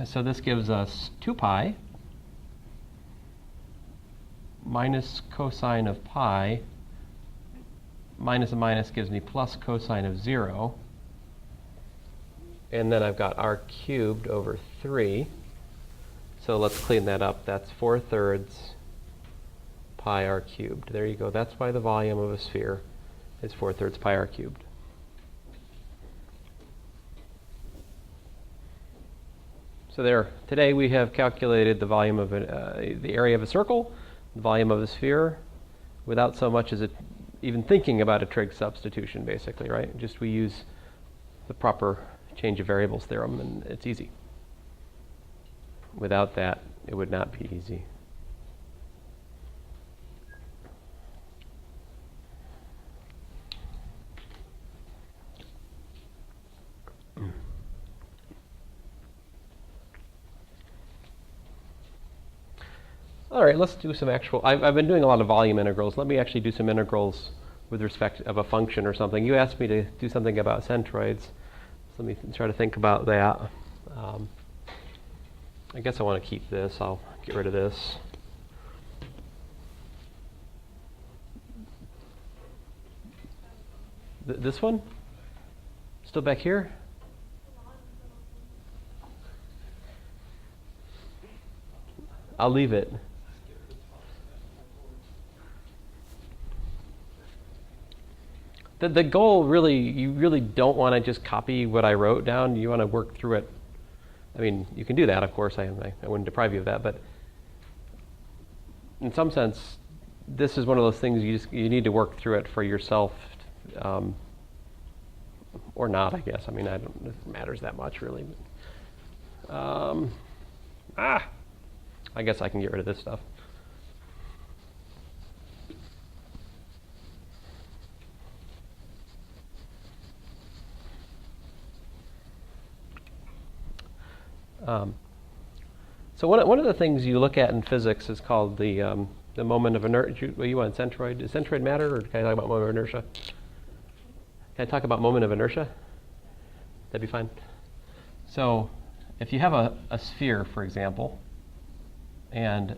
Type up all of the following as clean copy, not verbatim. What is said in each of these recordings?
So this gives us 2 pi minus cosine of pi. Minus a minus gives me plus cosine of 0. And then I've got r cubed over 3. So let's clean that up. That's 4/3 pi r cubed. There you go. That's why the volume of a sphere is 4/3 pi r cubed. So there. Today we have calculated the volume of the area of a circle, the volume of a sphere, without so much as even thinking about a trig substitution, basically, right? Just we use the proper change of variables theorem, and it's easy. Without that, it would not be easy. All right, let's do some actual. I've been doing a lot of volume integrals. Let me actually do some integrals with respect of a function or something. You asked me to do something about centroids. So let me try to think about that. I guess I want to keep this. I'll get rid of this. This one? Still back here? I'll leave it. The goal really, you really don't want to just copy what I wrote down. You want to work through it. I mean, you can do that, of course. I wouldn't deprive you of that. But in some sense, this is one of those things you need to work through it for yourself, or not, I guess. I mean, it matters that much, really. I guess I can get rid of this stuff. So one of the things you look at in physics is called the moment of inertia. What you want, centroid? Does centroid matter, or can I talk about moment of inertia? Can I talk about moment of inertia? That'd be fine. So if you have a sphere, for example, and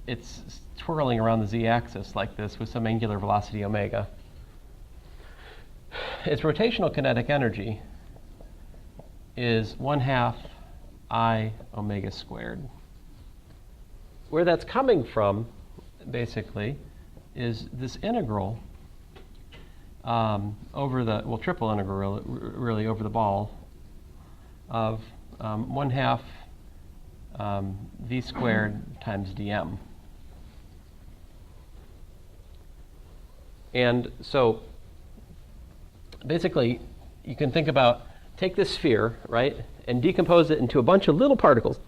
it's twirling around the z-axis like this with some angular velocity omega, its rotational kinetic energy is 1/2 I omega squared. Where that's coming from, basically, is this integral over the, well, triple integral really over the ball of 1/2 v squared times dm. And so basically, you can think about, take this sphere, right, and decompose it into a bunch of little particles.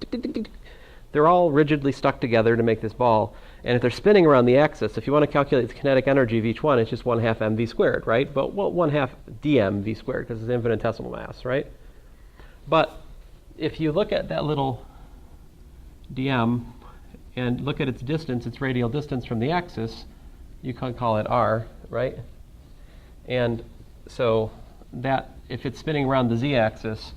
They're all rigidly stuck together to make this ball. And if they're spinning around the axis, if you want to calculate the kinetic energy of each one, it's just 1/2 mv squared, right? But, well, 1/2 dm v squared, because it's infinitesimal mass, right? But if you look at that little dm and look at its distance, its radial distance from the axis, you can call it r, right? And so that, if it's spinning around the z-axis,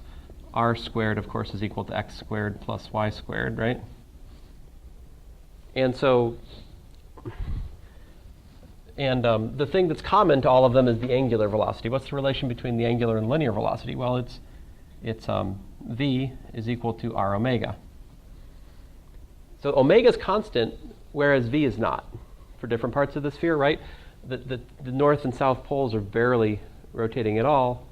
r squared, of course, is equal to x squared plus y squared, right? And so, the thing that's common to all of them is the angular velocity. What's the relation between the angular and linear velocity? Well, it's v is equal to r omega. So omega is constant, whereas v is not, for different parts of the sphere, right? The north and south poles are barely rotating at all.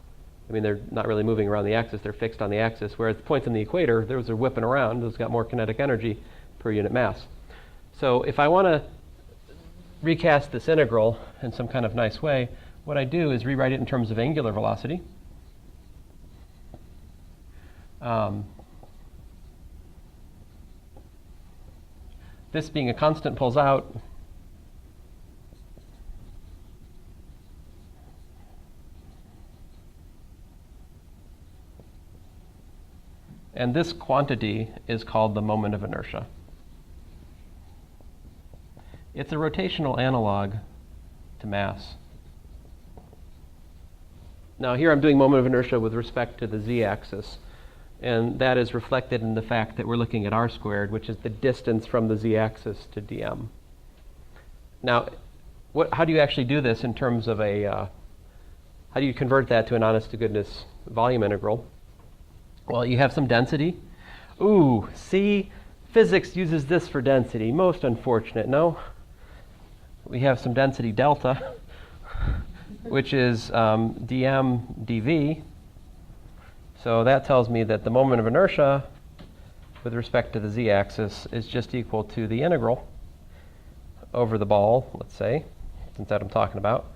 I mean, they're not really moving around the axis, they're fixed on the axis, whereas the points on the equator, those are whipping around, those got more kinetic energy per unit mass. So if I want to recast this integral in some kind of nice way, what I do is rewrite it in terms of angular velocity. This being a constant pulls out. And this quantity is called the moment of inertia. It's a rotational analog to mass. Now here I'm doing moment of inertia with respect to the z-axis. And that is reflected in the fact that we're looking at r squared, which is the distance from the z-axis to dm. Now, how do you actually do this in terms of how do you convert that to an honest-to-goodness volume integral? Well, you have some density. Ooh, see, physics uses this for density. Most unfortunate, no? We have some density delta, which is dm dv. So that tells me that the moment of inertia with respect to the z-axis is just equal to the integral over the ball, let's say, since that I'm talking about.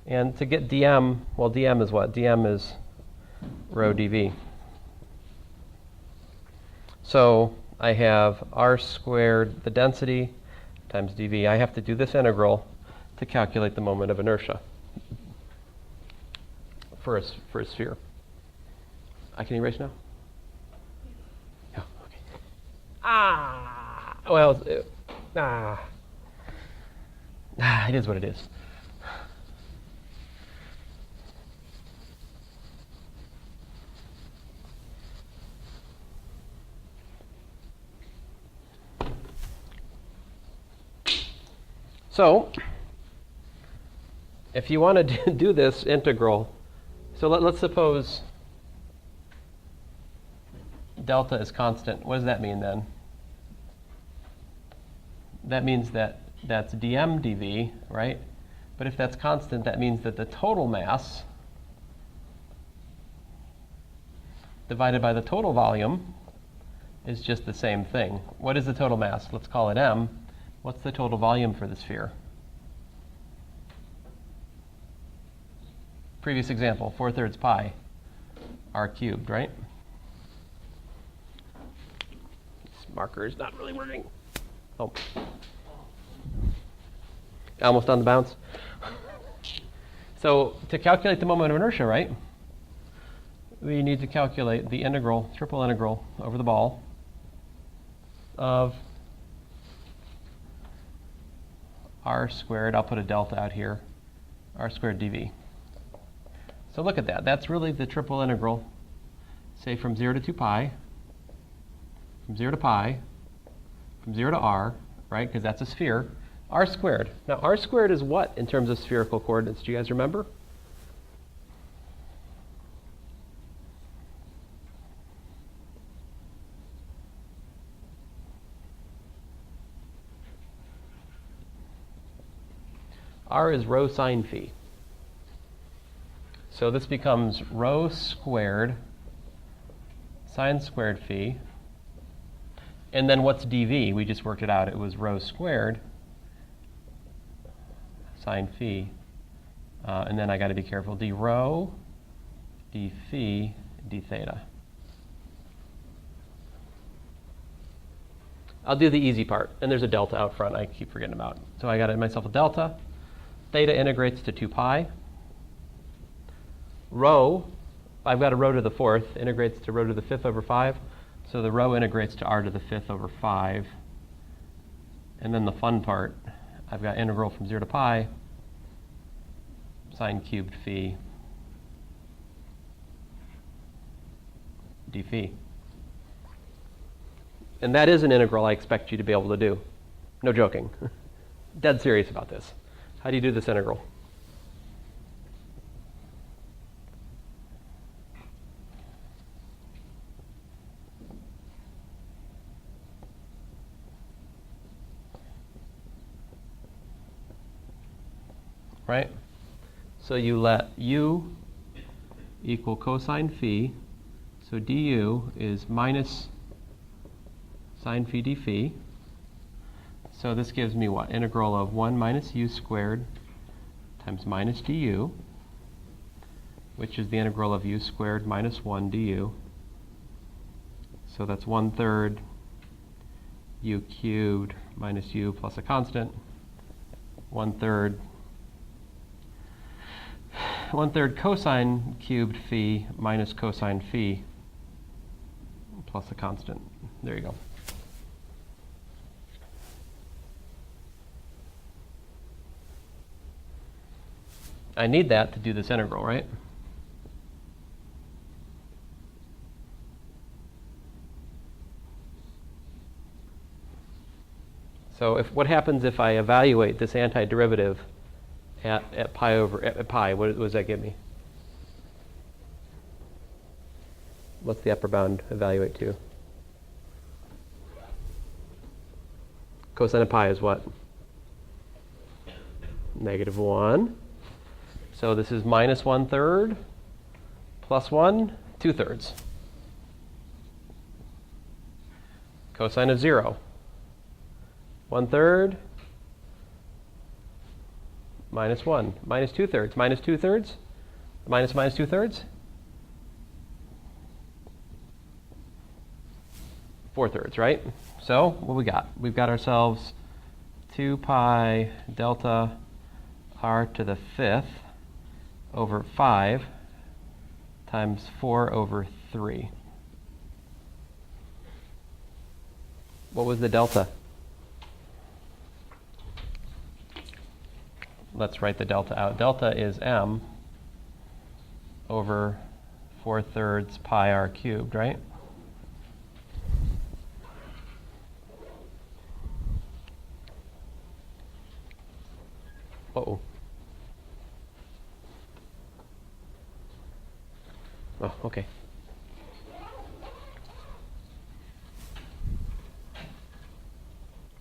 And to get dm, well, dm is what? dm is rho dv. So I have r squared, the density, times dv. I have to do this integral to calculate the moment of inertia for a sphere. I can erase now? Yeah, okay. Well, it is what it is. So, if you want to do this integral, so let's suppose delta is constant. What does that mean then? That means that that's dm dv, right? But if that's constant, that means that the total mass divided by the total volume is just the same thing. What is the total mass? Let's call it m. What's the total volume for the sphere? Previous example, 4/3 pi r cubed, right? This marker is not really working. Oh. Almost on the bounce. So to calculate the moment of inertia, right, we need to calculate the integral, triple integral over the ball of r squared, I'll put a delta out here, r squared dv. So look at that. That's really the triple integral, say from 0 to 2 pi, from 0 to pi, from 0 to r, right, because that's a sphere, r squared. Now, r squared is what in terms of spherical coordinates? Do you guys remember? R is rho sine phi. So this becomes rho squared sine squared phi. And then what's dv? We just worked it out. It was rho squared sine phi. And then I got to be careful. D rho, d phi, d theta. I'll do the easy part. And there's a delta out front I keep forgetting about. So I got myself a delta. Theta integrates to 2 pi. Rho, I've got a rho to the 4th, integrates to rho to the 5th over 5. So the rho integrates to r to the 5th over 5. And then the fun part, I've got integral from 0 to pi, sine cubed phi d phi. And that is an integral I expect you to be able to do. No joking. Dead serious about this. How do you do this integral? Right? So you let u equal cosine phi. So du is minus sine phi d phi. So this gives me what? Integral of 1 minus u squared times minus du, which is the integral of u squared minus 1 du. So that's 1/3 u cubed minus u plus a constant, 1/3 cosine cubed phi minus cosine phi plus a constant. There you go. I need that to do this integral, right? So what happens if I evaluate this antiderivative at pi? What does that give me? What's the upper bound evaluate to? Cosine of pi is what? -1. So this is -1/3 plus 1, 2/3. Cosine of 0. 1/3 minus 1. Minus 2/3. Minus 2/3? Minus 2/3? 4/3, right? So what we got? We've got ourselves 2 pi delta r to the 5th over 5 times 4 over 3. What was the delta? Let's write the delta out. Delta is m over 4/3 pi r cubed, right? Uh-oh. Oh, okay.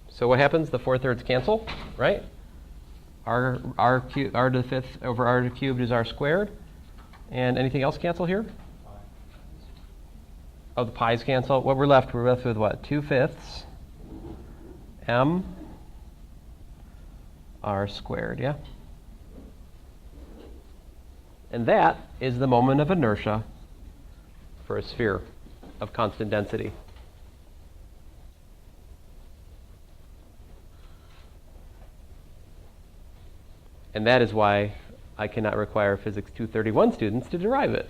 So what happens? The 4/3 cancel, right? R to the 5th over r cubed is r squared. And anything else cancel here? Oh, the pi's cancel. What we're left with what? 2/5 m r squared, yeah? And that is the moment of inertia for a sphere of constant density. And that is why I cannot require Physics 231 students to derive it,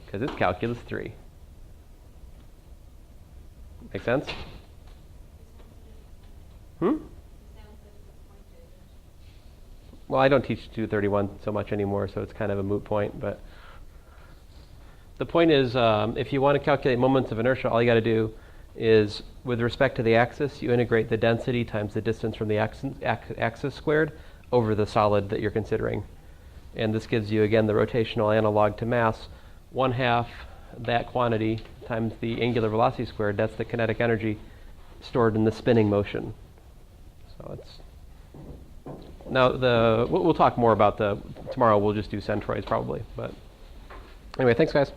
because it's Calculus 3. Make sense? Well, I don't teach 231 so much anymore, so it's kind of a moot point. But the point is, if you want to calculate moments of inertia, all you got to do is, with respect to the axis, you integrate the density times the distance from the axis squared over the solid that you're considering. And this gives you, again, the rotational analog to mass. 1/2 that quantity times the angular velocity squared. That's the kinetic energy stored in the spinning motion. So it's... Now, we'll talk more about tomorrow we'll just do centroids probably. But anyway, thanks, guys.